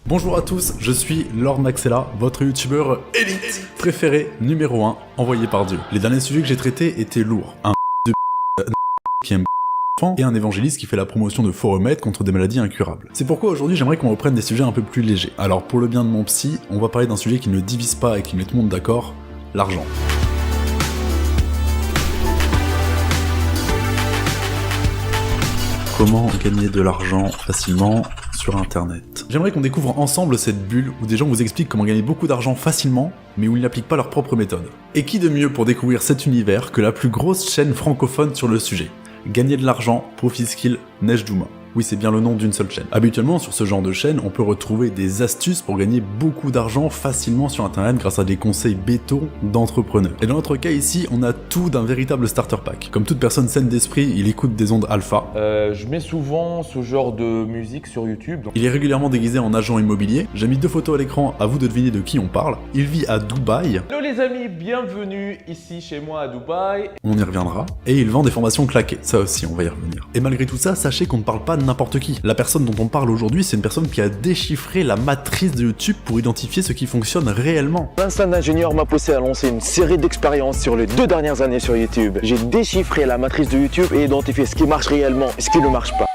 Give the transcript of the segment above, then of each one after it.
Bonjour à tous, je suis Lord Maxella, votre youtubeur élite préféré numéro 1, envoyé par Dieu. Les derniers sujets que j'ai traités étaient lourds. Un de qui aime et un évangéliste qui fait la promotion de faux remèdes contre des maladies incurables. C'est pourquoi aujourd'hui j'aimerais qu'on reprenne des sujets un peu plus légers. Alors pour le bien de mon psy, on va parler d'un sujet qui ne divise pas et qui met tout le monde d'accord, l'argent. Comment gagner de l'argent facilement sur internet. J'aimerais qu'on découvre ensemble cette bulle où des gens vous expliquent comment gagner beaucoup d'argent facilement, mais où ils n'appliquent pas leur propre méthode. Et qui de mieux pour découvrir cet univers que la plus grosse chaîne francophone sur le sujet. Gagner de l'argent, Profiskill, Nejdouma. Oui, c'est bien le nom d'une seule chaîne. Habituellement, sur ce genre de chaîne, on peut retrouver des astuces pour gagner beaucoup d'argent facilement sur internet grâce à des conseils béton d'entrepreneurs. Et dans notre cas ici, on a tout d'un véritable starter pack. Comme toute personne saine d'esprit, il écoute des ondes alpha. Je mets souvent ce genre de musique sur YouTube. Il est régulièrement déguisé en agent immobilier. J'ai mis 2 photos à l'écran, à vous de deviner de qui on parle. Il vit à Dubaï. Hello les amis, bienvenue ici chez moi à Dubaï. On y reviendra. Et il vend des formations claquées. Ça aussi, on va y revenir. Et malgré tout ça, sachez qu'on ne parle pas de n'importe qui. La personne dont on parle aujourd'hui, c'est une personne qui a déchiffré la matrice de YouTube pour identifier ce qui fonctionne réellement. L'instinct d'ingénieur m'a poussé à lancer une série d'expériences sur les 2 dernières années sur YouTube. J'ai déchiffré la matrice de YouTube et identifié ce qui marche réellement et ce qui ne marche pas.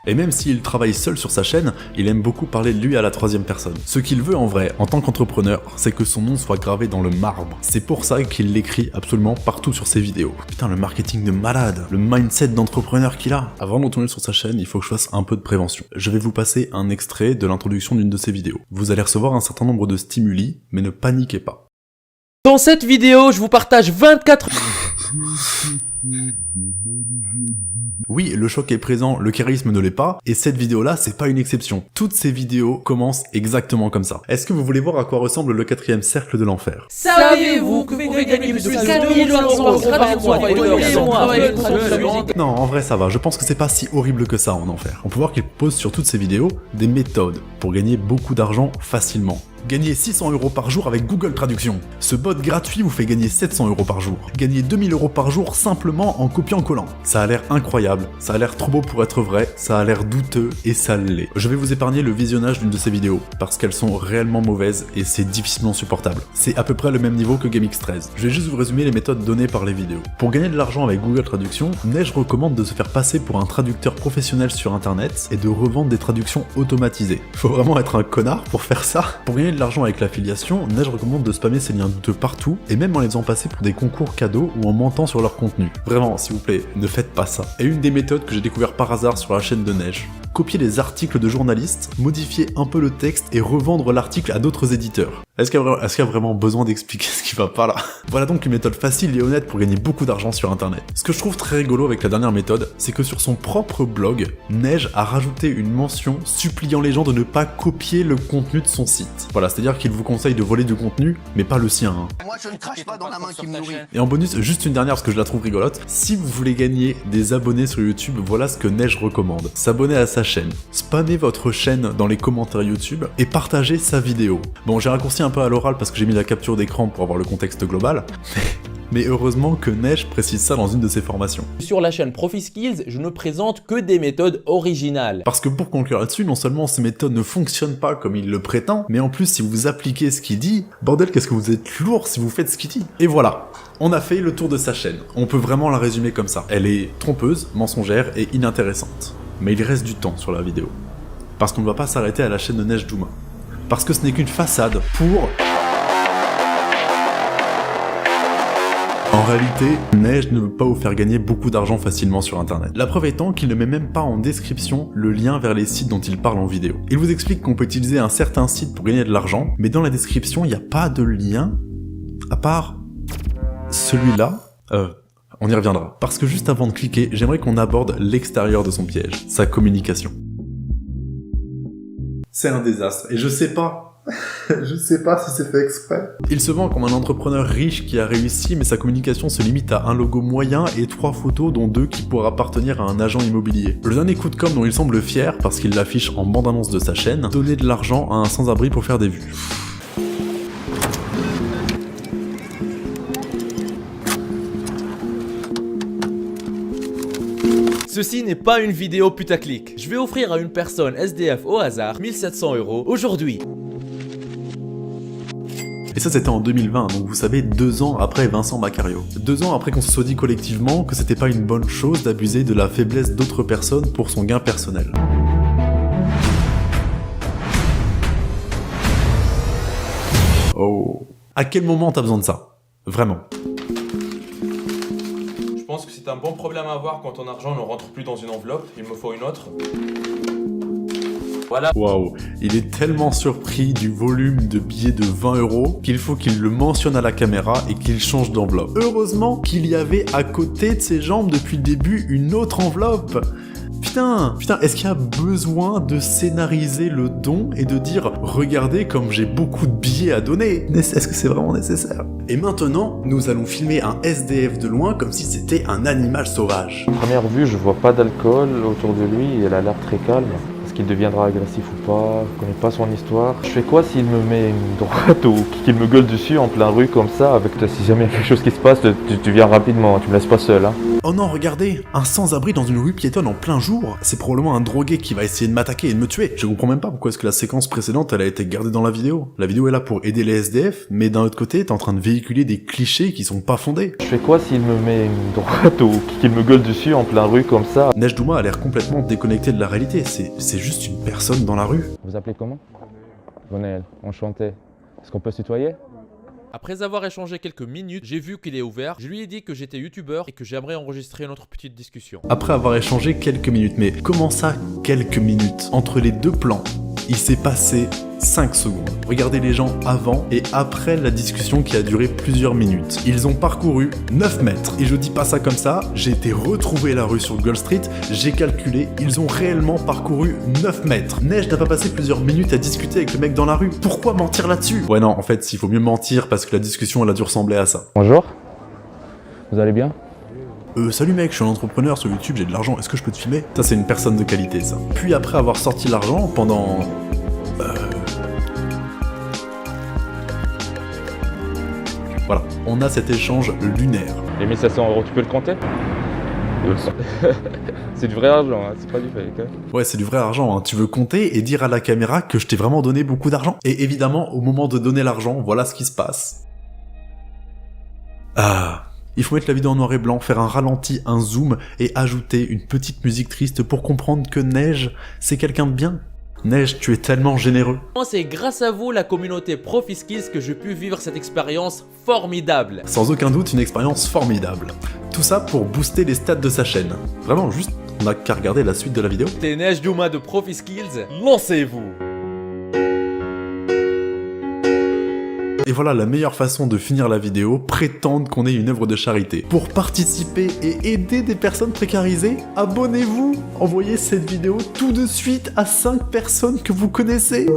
Et même s'il travaille seul sur sa chaîne, il aime beaucoup parler de lui à la 3e personne. Ce qu'il veut en vrai, en tant qu'entrepreneur, c'est que son nom soit gravé dans le marbre. C'est pour ça qu'il l'écrit absolument partout sur ses vidéos. Putain, le marketing de malade, le mindset d'entrepreneur qu'il a. Avant de retourner sur sa chaîne, il faut que je fasse un peu de prévention. Je vais vous passer un extrait de l'introduction d'une de ses vidéos. Vous allez recevoir un certain nombre de stimuli, mais ne paniquez pas. Dans cette vidéo, je vous partage 24... Oui, le choc est présent, le charisme ne l'est pas, et cette vidéo-là, c'est pas une exception. Toutes ces vidéos commencent exactement comme ça. Est-ce que vous voulez voir à quoi ressemble le 4e cercle de l'enfer? Savez-vous que vous pouvez gagner plus de 4000 euros gratuitement? Non, en vrai ça va, je pense que c'est pas si horrible que ça en enfer. On peut voir qu'il pose sur toutes ces vidéos des méthodes pour gagner beaucoup d'argent facilement. Gagner 600 € par jour avec Google Traduction. Ce bot gratuit vous fait gagner 700 € par jour. Gagner 2000 € par jour simplement en copiant-collant. Ça a l'air incroyable, ça a l'air trop beau pour être vrai, ça a l'air douteux et ça l'est. Je vais vous épargner le visionnage d'une de ces vidéos, parce qu'elles sont réellement mauvaises et c'est difficilement supportable. C'est à peu près le même niveau que GameX13. Je vais juste vous résumer les méthodes données par les vidéos. Pour gagner de l'argent avec Google Traduction, Neige recommande de se faire passer pour un traducteur professionnel sur internet et de revendre des traductions automatisées. Faut vraiment être un connard pour faire ça. Pour gagner de l'argent avec l'affiliation, Neige recommande de spammer ses liens douteux partout, et même en les faisant passer pour des concours cadeaux ou en mentant sur leur contenu. Vraiment, s'il vous plaît, ne faites pas ça. Et une des méthodes que j'ai découvert par hasard sur la chaîne de Neige, copier les articles de journalistes, modifier un peu le texte et revendre l'article à d'autres éditeurs. Est-ce qu'il y a vraiment besoin d'expliquer ce qui va pas là? Voilà donc une méthode facile et honnête pour gagner beaucoup d'argent sur internet. Ce que je trouve très rigolo avec la dernière méthode, c'est que sur son propre blog, Neige a rajouté une mention suppliant les gens de ne pas copier le contenu de son site. Voilà, c'est-à-dire qu'il vous conseille de voler du contenu, mais pas le sien. Hein. Moi je ne crache pas dans la main qui me nourrit. Et en bonus, juste une dernière parce que je la trouve rigolote. Si vous voulez gagner des abonnés sur YouTube, voilà ce que Neige recommande. S'abonner à sa chaîne, spammez votre chaîne dans les commentaires YouTube et partagez sa vidéo. Bon, j'ai raccourci un peu à l'oral parce que j'ai mis la capture d'écran pour avoir le contexte global. Mais heureusement que Neige précise ça dans une de ses formations. Sur la chaîne Profiskills, je ne présente que des méthodes originales. Parce que pour conclure là-dessus, non seulement ces méthodes ne fonctionnent pas comme il le prétend, mais en plus si vous appliquez ce qu'il dit, bordel qu'est-ce que vous êtes lourd si vous faites ce qu'il dit. Et voilà, on a fait le tour de sa chaîne. On peut vraiment la résumer comme ça. Elle est trompeuse, mensongère et inintéressante. Mais il reste du temps sur la vidéo. Parce qu'on ne va pas s'arrêter à la chaîne de Nejdouma. Parce que ce n'est qu'une façade pour... En réalité, Neige ne veut pas vous faire gagner beaucoup d'argent facilement sur internet. La preuve étant qu'il ne met même pas en description le lien vers les sites dont il parle en vidéo. Il vous explique qu'on peut utiliser un certain site pour gagner de l'argent, mais dans la description, il n'y a pas de lien, à part celui-là. On y reviendra. Parce que juste avant de cliquer, j'aimerais qu'on aborde l'extérieur de son piège, sa communication. C'est un désastre, et je sais pas si c'est fait exprès. Il se vend comme un entrepreneur riche qui a réussi, mais sa communication se limite à un logo moyen et 3 photos dont 2 qui pourraient appartenir à un agent immobilier. Le dernier coup de com' dont il semble fier, parce qu'il l'affiche en bande-annonce de sa chaîne, donner de l'argent à un sans-abri pour faire des vues. Ceci n'est pas une vidéo putaclic. Je vais offrir à une personne SDF au hasard 1700 € aujourd'hui. Et ça c'était en 2020, donc vous savez 2 ans après Vincent Macario. 2 ans après qu'on se soit dit collectivement que c'était pas une bonne chose d'abuser de la faiblesse d'autres personnes pour son gain personnel. Oh. À quel moment t'as besoin de ça? Vraiment. Je pense que c'est un bon problème à avoir quand ton argent ne rentre plus dans une enveloppe. Il me faut une autre. Voilà. Waouh, il est tellement surpris du volume de billets de 20 € qu'il faut qu'il le mentionne à la caméra et qu'il change d'enveloppe. Heureusement qu'il y avait à côté de ses jambes depuis le début une autre enveloppe. Putain, est-ce qu'il y a besoin de scénariser le don et de dire « Regardez comme j'ai beaucoup de billets à donner ». Est-ce que c'est vraiment nécessaire? Et maintenant, nous allons filmer un SDF de loin comme si c'était un animal sauvage. Première vue, je vois pas d'alcool autour de lui, il a l'air très calme. Est-ce qu'il deviendra agressif ou pas? Je connais pas son histoire. Je fais quoi s'il me met une droite ou qu'il me gueule dessus en plein rue comme ça avec toi? Si jamais il y a quelque chose qui se passe, tu viens rapidement, tu me laisses pas seul. Hein. Oh non, regardez, un sans-abri dans une rue piétonne en plein jour. C'est probablement un drogué qui va essayer de m'attaquer et de me tuer. Je comprends même pas pourquoi est-ce que la séquence précédente elle a été gardée dans la vidéo. La vidéo est là pour aider les SDF, mais d'un autre côté, t'es en train de véhiculer des clichés qui sont pas fondés. Je fais quoi s'il me met une droite ou qu'il me gueule dessus en plein rue comme ça? Neige Douma a l'air complètement déconnecté de la réalité. C'est juste une personne dans la rue. Vous appelez comment? Gonaël, enchanté. Est-ce qu'on peut se tutoyer? Après avoir échangé quelques minutes, j'ai vu qu'il est ouvert. Je lui ai dit que j'étais youtubeur et que j'aimerais enregistrer notre petite discussion. Après avoir échangé quelques minutes, mais comment ça, quelques minutes? Entre les deux plans, il s'est passé 5 secondes. Regardez les gens avant et après la discussion qui a duré plusieurs minutes. Ils ont parcouru 9 mètres. Et je dis pas ça comme ça, j'ai été retrouver la rue sur Gold Street, j'ai calculé, ils ont réellement parcouru 9 mètres. Neige n'a pas passé plusieurs minutes à discuter avec le mec dans la rue. Pourquoi mentir là-dessus? Ouais non, en fait, il faut mieux mentir parce que la discussion elle a dû ressembler à ça. Bonjour. Vous allez bien? Salut mec, je suis un entrepreneur sur YouTube, j'ai de l'argent, est-ce que je peux te filmer? Ça c'est une personne de qualité ça. Puis après avoir sorti l'argent pendant... Voilà, on a cet échange lunaire. Les 1700 €, tu peux le compter? C'est du vrai argent, hein, c'est pas du fake. Hein. Ouais, c'est du vrai argent, hein. Tu veux compter et dire à la caméra que je t'ai vraiment donné beaucoup d'argent. Et évidemment, au moment de donner l'argent, voilà ce qui se passe. Ah... Il faut mettre la vidéo en noir et blanc, faire un ralenti, un zoom et ajouter une petite musique triste pour comprendre que Neige, c'est quelqu'un de bien. Neige, tu es tellement généreux. C'est grâce à vous, la communauté Profiskills, que j'ai pu vivre cette expérience formidable. Sans aucun doute, une expérience formidable. Tout ça pour booster les stats de sa chaîne. Vraiment, juste, on n'a qu'à regarder la suite de la vidéo. C'était Neige Douma de Profiskills, lancez-vous! Et voilà la meilleure façon de finir la vidéo, prétendre qu'on est une œuvre de charité. Pour participer et aider des personnes précarisées, abonnez-vous! Envoyez cette vidéo tout de suite à 5 personnes que vous connaissez.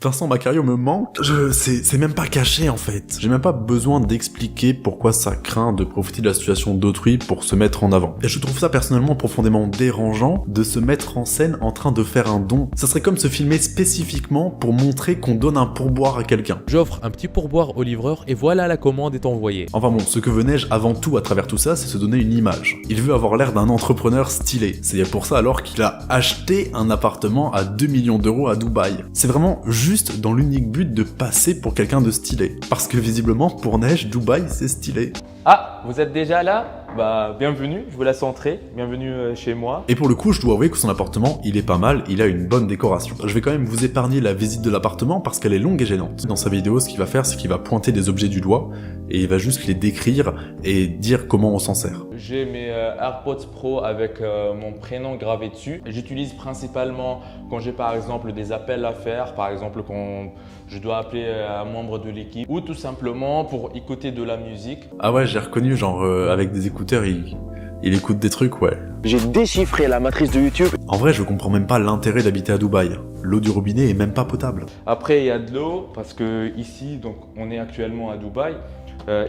Vincent Macario me manque. C'est même pas caché en fait. J'ai même pas besoin d'expliquer pourquoi ça craint de profiter de la situation d'autrui pour se mettre en avant. Et je trouve ça personnellement profondément dérangeant de se mettre en scène en train de faire un don. Ça serait comme se filmer spécifiquement pour montrer qu'on donne un pourboire à quelqu'un. J'offre un petit pourboire au livreur et voilà, la commande est envoyée. Enfin bon, ce que veut Neige avant tout à travers tout ça, c'est se donner une image. Il veut avoir l'air d'un entrepreneur stylé. C'est pour ça alors qu'il a acheté un appartement à 2 millions € à Dubaï. C'est vraiment juste dans l'unique but de passer pour quelqu'un de stylé. Parce que visiblement, pour Neige, Dubaï, c'est stylé. Ah, vous êtes déjà là? Bah, bienvenue, je vous laisse entrer. Bienvenue chez moi. Et pour le coup, je dois avouer que son appartement, il est pas mal, il a une bonne décoration. Je vais quand même vous épargner la visite de l'appartement parce qu'elle est longue et gênante. Dans sa vidéo, ce qu'il va faire, c'est qu'il va pointer des objets du doigt et il va juste les décrire et dire comment on s'en sert. J'ai mes AirPods Pro avec mon prénom gravé dessus. J'utilise principalement quand j'ai par exemple des appels à faire, par exemple quand je dois appeler un membre de l'équipe ou tout simplement pour écouter de la musique. Ah ouais, j'ai reconnu, genre avec des écouteurs, il écoute des trucs, ouais. J'ai déchiffré la matrice de YouTube. En vrai, je comprends même pas l'intérêt d'habiter à Dubaï. L'eau du robinet est même pas potable. Après, il y a de l'eau parce que ici, donc, on est actuellement à Dubaï.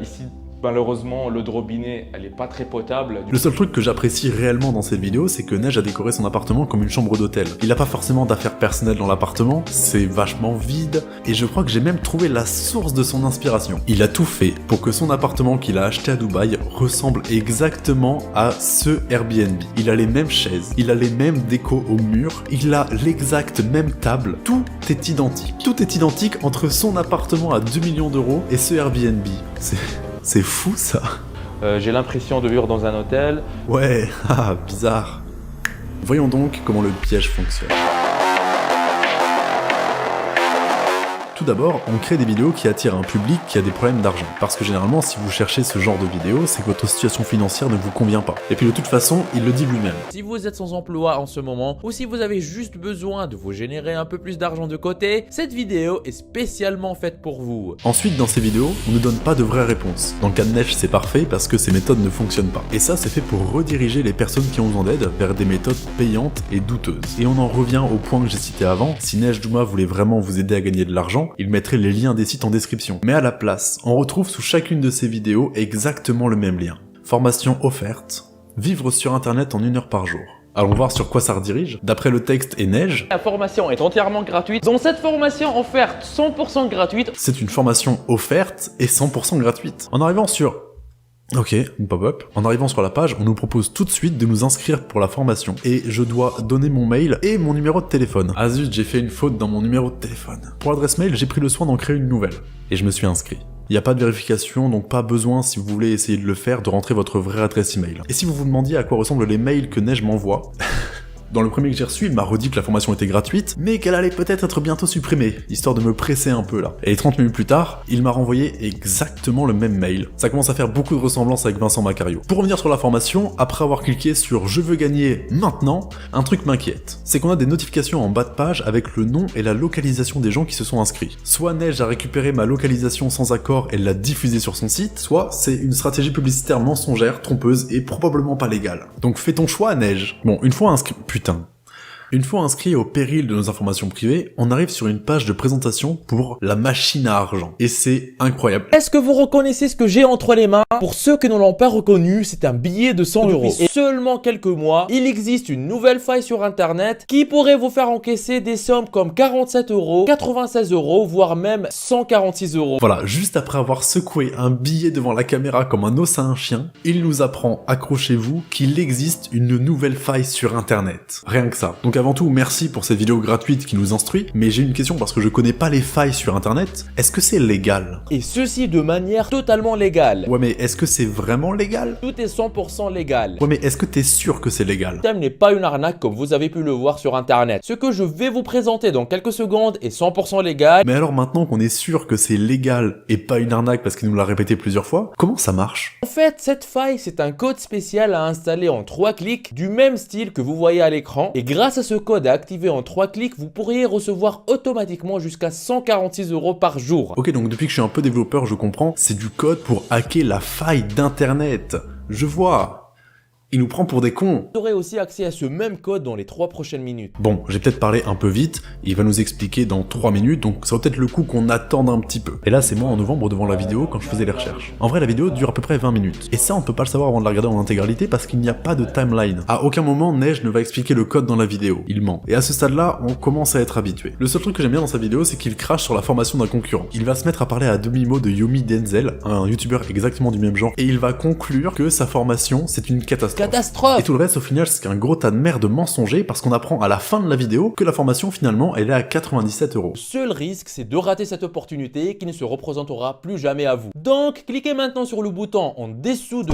Ici, Malheureusement, l'eau de robinet, elle est pas très potable. Le seul truc que j'apprécie réellement dans cette vidéo, c'est que Neige a décoré son appartement comme une chambre d'hôtel. Il n'a pas forcément d'affaires personnelles dans l'appartement, c'est vachement vide, et je crois que j'ai même trouvé la source de son inspiration. Il a tout fait pour que son appartement qu'il a acheté à Dubaï ressemble exactement à ce Airbnb. Il a les mêmes chaises, il a les mêmes décos au mur, il a l'exacte même table, tout est identique. Tout est identique entre son appartement à 2 millions d'euros et ce Airbnb. C'est fou ça. J'ai l'impression de vivre dans un hôtel. Ouais, bizarre. Voyons donc comment le piège fonctionne. Tout d'abord, on crée des vidéos qui attirent un public qui a des problèmes d'argent. Parce que généralement, si vous cherchez ce genre de vidéos, c'est que votre situation financière ne vous convient pas. Et puis de toute façon, il le dit lui-même. Si vous êtes sans emploi en ce moment, ou si vous avez juste besoin de vous générer un peu plus d'argent de côté, cette vidéo est spécialement faite pour vous. Ensuite, dans ces vidéos, on ne donne pas de vraies réponses. Dans le cas de Neige, c'est parfait parce que ces méthodes ne fonctionnent pas. Et ça, c'est fait pour rediriger les personnes qui ont besoin d'aide vers des méthodes payantes et douteuses. Et on en revient au point que j'ai cité avant, si Neige Douma voulait vraiment vous aider à gagner de l'argent, il mettrait les liens des sites en description. Mais à la place, on retrouve sous chacune de ces vidéos exactement le même lien. Formation offerte, vivre sur internet en 1 heure par jour. Allons voir sur quoi ça redirige. D'après le texte et Neige, La formation est entièrement gratuite. Dans cette formation offerte 100% gratuite, c'est une formation offerte et 100% gratuite. En arrivant sur... Ok, une pop-up. En arrivant sur la page, on nous propose tout de suite de nous inscrire pour la formation. Et je dois donner mon mail et mon numéro de téléphone. Ah zut, j'ai fait une faute dans mon numéro de téléphone. Pour l'adresse mail, j'ai pris le soin d'en créer une nouvelle. Et je me suis inscrit. Il n'y a pas de vérification, donc pas besoin, si vous voulez essayer de le faire, de rentrer votre vraie adresse email. Et si vous vous demandiez à quoi ressemblent les mails que Neige m'envoie... Dans le premier que j'ai reçu, il m'a redit que la formation était gratuite, mais qu'elle allait peut-être être bientôt supprimée, histoire de me presser un peu là. Et 30 minutes plus tard, il m'a renvoyé exactement le même mail. Ça commence à faire beaucoup de ressemblances avec Vincent Macario. Pour revenir sur la formation, après avoir cliqué sur « Je veux gagner maintenant », un truc m'inquiète. C'est qu'on a des notifications en bas de page avec le nom et la localisation des gens qui se sont inscrits. Soit Neige a récupéré ma localisation sans accord et l'a diffusée sur son site, soit c'est une stratégie publicitaire mensongère, trompeuse et probablement pas légale. Donc fais ton choix, Neige. Bon, une fois inscrit... Une fois inscrit au péril de nos informations privées, on arrive sur une page de présentation pour la machine à argent. Et c'est incroyable. Est-ce que vous reconnaissez ce que j'ai entre les mains? Pour ceux qui ne l'ont pas reconnu, c'est un billet de 100 €. Et seulement quelques mois, il existe une nouvelle faille sur internet qui pourrait vous faire encaisser des sommes comme 47 €, 96 €, voire même 146 €. Voilà, juste après avoir secoué un billet devant la caméra comme un os à un chien, il nous apprend, accrochez-vous, qu'il existe une nouvelle faille sur internet. Rien que ça. Donc avant tout, merci pour cette vidéo gratuite qui nous instruit, mais j'ai une question parce que je connais pas les failles sur internet. Est-ce que c'est légal? Et ceci de manière totalement légale. Ouais, mais est-ce que c'est vraiment légal? Tout est 100% légal. Ouais, mais est-ce que t'es sûr que c'est légal? Le thème n'est pas une arnaque comme vous avez pu le voir sur internet. Ce que je vais vous présenter dans quelques secondes est 100% légal. Mais alors maintenant qu'on est sûr que c'est légal et pas une arnaque parce qu'il nous l'a répété plusieurs fois, comment ça marche? En fait, cette faille, c'est un code spécial à installer en 3 clics du même style que vous voyez à l'écran. Et grâce à ce code à activer en 3 clics, vous pourriez recevoir automatiquement jusqu'à 146 € par jour. Ok, donc depuis que je suis un peu développeur, je comprends, c'est du code pour hacker la faille d'internet. Je vois. Il nous prend pour des cons. Vous aurez aussi accès à ce même code dans les 3 prochaines minutes. Bon, j'ai peut-être parlé un peu vite, il va nous expliquer dans 3 minutes, donc ça vaut peut-être le coup qu'on attende un petit peu. Et là, c'est moi en novembre devant la vidéo quand je faisais les recherches. En vrai, la vidéo dure à peu près 20 minutes. Et ça, on peut pas le savoir avant de la regarder en intégralité parce qu'il n'y a pas de timeline. À aucun moment, Neige ne va expliquer le code dans la vidéo. Il ment. Et à ce stade-là, on commence à être habitué. Le seul truc que j'aime bien dans sa vidéo, c'est qu'il crache sur la formation d'un concurrent. Il va se mettre à parler à demi-mot de Yomi Denzel, un youtubeur exactement du même genre, et il va conclure que sa formation, c'est une catastrophe. Et tout le reste, au final, c'est un gros tas de merde mensonger parce qu'on apprend à la fin de la vidéo que la formation, finalement, elle est à 97 €. Le seul risque, c'est de rater cette opportunité qui ne se représentera plus jamais à vous. Donc, cliquez maintenant sur le bouton en dessous de...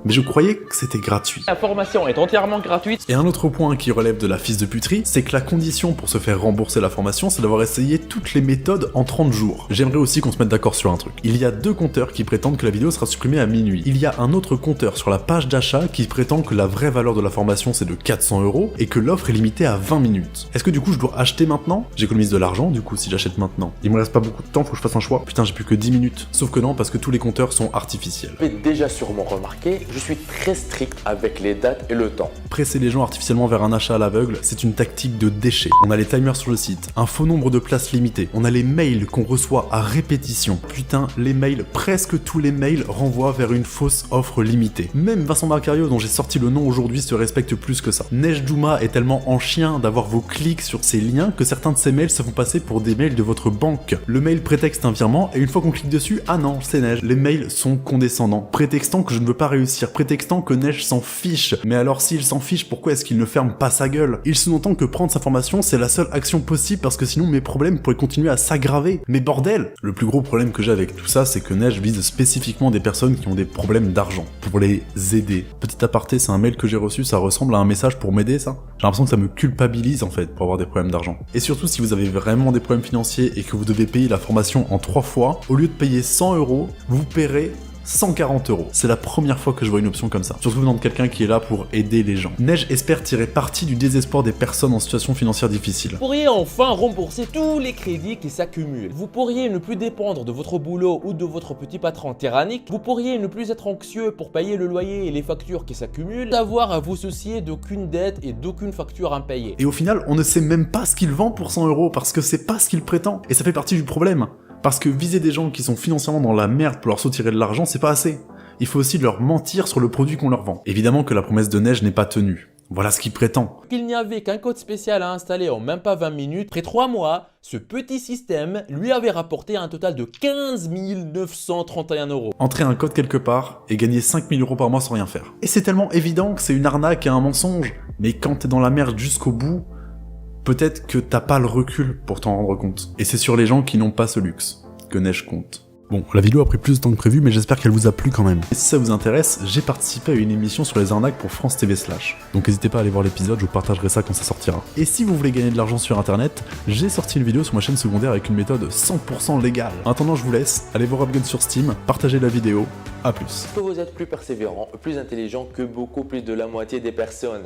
Mais je croyais que c'était gratuit. la formation est entièrement gratuite. Et un autre point qui relève de la fils de puterie, c'est que la condition pour se faire rembourser la formation, c'est d'avoir essayé toutes les méthodes en 30 jours. J'aimerais aussi qu'on se mette d'accord sur un truc. Il y a 2 compteurs qui prétendent que la vidéo sera supprimée à minuit. Il y a un autre compteur sur la page d'achat qui prétend que la vraie valeur de la formation c'est de 400 € et que l'offre est limitée à 20 minutes. Est-ce que du coup je dois acheter maintenant? J'économise de l'argent du coup si j'achète maintenant. Il me reste pas beaucoup de temps, faut que je fasse un choix. Putain, j'ai plus que 10 minutes. Sauf que non, parce que tous les compteurs sont artificiels. Vous avez déjà sûrement remarqué, Je suis très strict avec les dates et le temps. Presser les gens artificiellement vers un achat à l'aveugle, c'est une tactique de déchet. On a les timers sur le site, un faux nombre de places limitées, on a les mails qu'on reçoit à répétition. Putain, les mails, presque tous les mails renvoient vers une fausse offre limitée. Même Vincent Macario, dont j'ai sorti le nom aujourd'hui, se respecte plus que ça. Neige Douma est tellement en chien d'avoir vos clics sur ces liens que certains de ces mails se font passer pour des mails de votre banque. Le mail prétexte un virement et une fois qu'on clique dessus, ah non, c'est Neige. Les mails sont condescendants, prétextant que je ne veux pas réussir, prétextant que Neige s'en fiche. Mais alors s'il s'en fiche, pourquoi est-ce qu'il ne ferme pas sa gueule? Il sous-entend que prendre sa formation, c'est la seule action possible parce que sinon mes problèmes pourraient continuer à s'aggraver. Mais bordel! Le plus gros problème que j'ai avec tout ça, c'est que Neige vise spécifiquement des personnes qui ont des problèmes d'argent, pour les aider. Petit aparté, c'est un mail que j'ai reçu, ça ressemble à un message pour m'aider, ça? J'ai l'impression que ça me culpabilise en fait pour avoir des problèmes d'argent. Et surtout, si vous avez vraiment des problèmes financiers et que vous devez payer la formation en 3 fois, au lieu de payer 100 €, vous paierez 140 €. C'est la première fois que je vois une option comme ça. Surtout venant de quelqu'un qui est là pour aider les gens. Neige espère tirer parti du désespoir des personnes en situation financière difficile. Vous pourriez enfin rembourser tous les crédits qui s'accumulent. Vous pourriez ne plus dépendre de votre boulot ou de votre petit patron tyrannique. Vous pourriez ne plus être anxieux pour payer le loyer et les factures qui s'accumulent. D'avoir à vous soucier d'aucune dette et d'aucune facture impayée. Et au final, on ne sait même pas ce qu'il vend pour 100 € parce que c'est pas ce qu'il prétend. Et ça fait partie du problème. Parce que viser des gens qui sont financièrement dans la merde pour leur soutirer de l'argent, c'est pas assez. Il faut aussi leur mentir sur le produit qu'on leur vend. Évidemment que la promesse de Neige n'est pas tenue. Voilà ce qu'il prétend. Il n'y avait qu'un code spécial à installer en même pas 20 minutes. Après 3 mois, ce petit système lui avait rapporté un total de 15 931 €. Entrer un code quelque part et gagner 5 000 € par mois sans rien faire. Et c'est tellement évident que c'est une arnaque et un mensonge. Mais quand t'es dans la merde jusqu'au bout, peut-être que t'as pas le recul pour t'en rendre compte. Et c'est sur les gens qui n'ont pas ce luxe que Neige compte. Bon, la vidéo a pris plus de temps que prévu, mais j'espère qu'elle vous a plu quand même. Et si ça vous intéresse, j'ai participé à une émission sur les arnaques pour France TV Slash. Donc n'hésitez pas à aller voir l'épisode, je vous partagerai ça quand ça sortira. Et si vous voulez gagner de l'argent sur internet, j'ai sorti une vidéo sur ma chaîne secondaire avec une méthode 100% légale. En attendant, je vous laisse, allez voir Upgun sur Steam, partagez la vidéo, à plus. Que vous êtes plus persévérant, plus intelligent que beaucoup plus de la moitié des personnes.